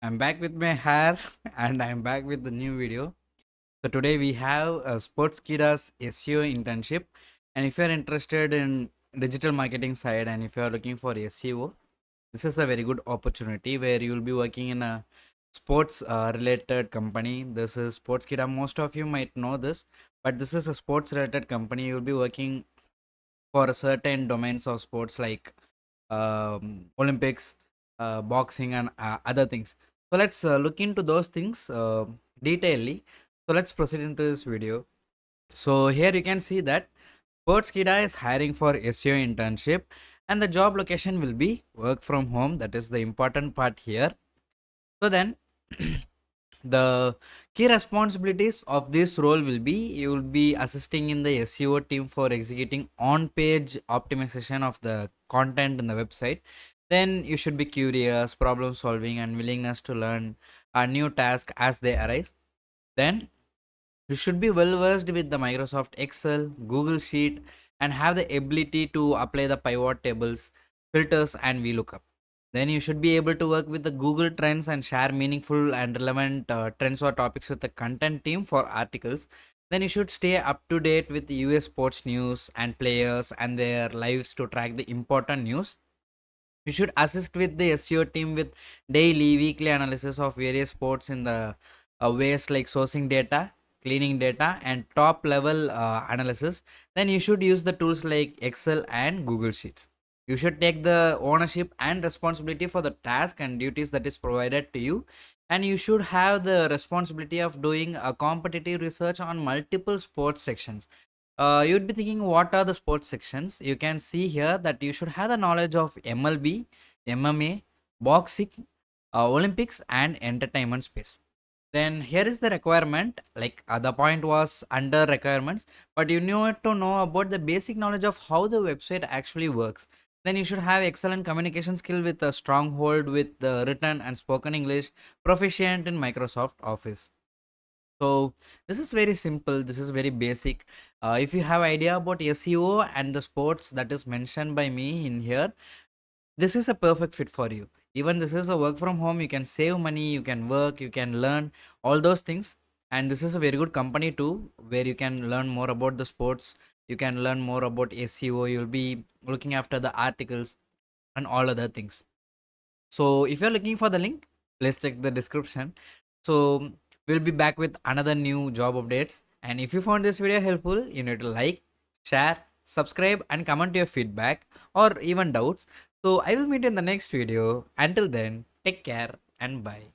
I'm back with my hair and I'm back with the new video. So today we have Sportskeeda's SEO internship. And if you're interested in digital marketing side and if you're looking for SEO, this is a very good opportunity where you'll be working in a sports related company. This is Sportskeeda. Most of you might know this, but this is a sports related company. You'll be working for certain domains of sports like Olympics, boxing, and other things. So let's look into those things detailedly. So let's proceed into this video. So here you can see that Sportskeeda is hiring for SEO internship, and the job location will be work from home. That is the important part here. So then the key responsibilities of this role will be you will be assisting in the SEO team for executing on-page optimization of the content in the website. Then you should be curious, problem solving, and willingness to learn a new task as they arise. Then you should be well versed with the Microsoft Excel, Google Sheet, and have the ability to apply the pivot tables, filters, and VLOOKUP. Then you should be able to work with the Google Trends and share meaningful and relevant trends or topics with the content team for articles. Then you should stay up to date with US sports news and players and their lives to track the important news. You should assist with the SEO team with daily, weekly analysis of various sports in the ways like sourcing data, cleaning data, and top level analysis. Then you should use the tools like Excel and Google Sheets. You should take the ownership and responsibility for the task and duties that is provided to you. And you should have the responsibility of doing a competitive research on multiple sports sections. You'd be thinking, what are the sports sections? You can see here that you should have the knowledge of MLB, MMA, boxing, Olympics, and entertainment space. Then here is the requirement. Like the point was under requirements, but you need to know about the basic knowledge of how the website actually works. Then you should have excellent communication skill with a stronghold with the written and spoken English, proficient in Microsoft Office. So this is very simple. This is very basic. If you have idea about SEO and the sports that is mentioned by me in here, this is a perfect fit for you. Even this is a work from home. You can save money. You can work. You can learn all those things. And this is a very good company too, where you can learn more about the sports. You can learn more about SEO. You'll be looking after the articles and all other things. So if you're looking for the link, please check the description. So we'll be back with another new job updates. And if you found this video helpful, you need to like, share, subscribe, and comment your feedback or even doubts. So I will meet you in the next video. Until then, take care and bye.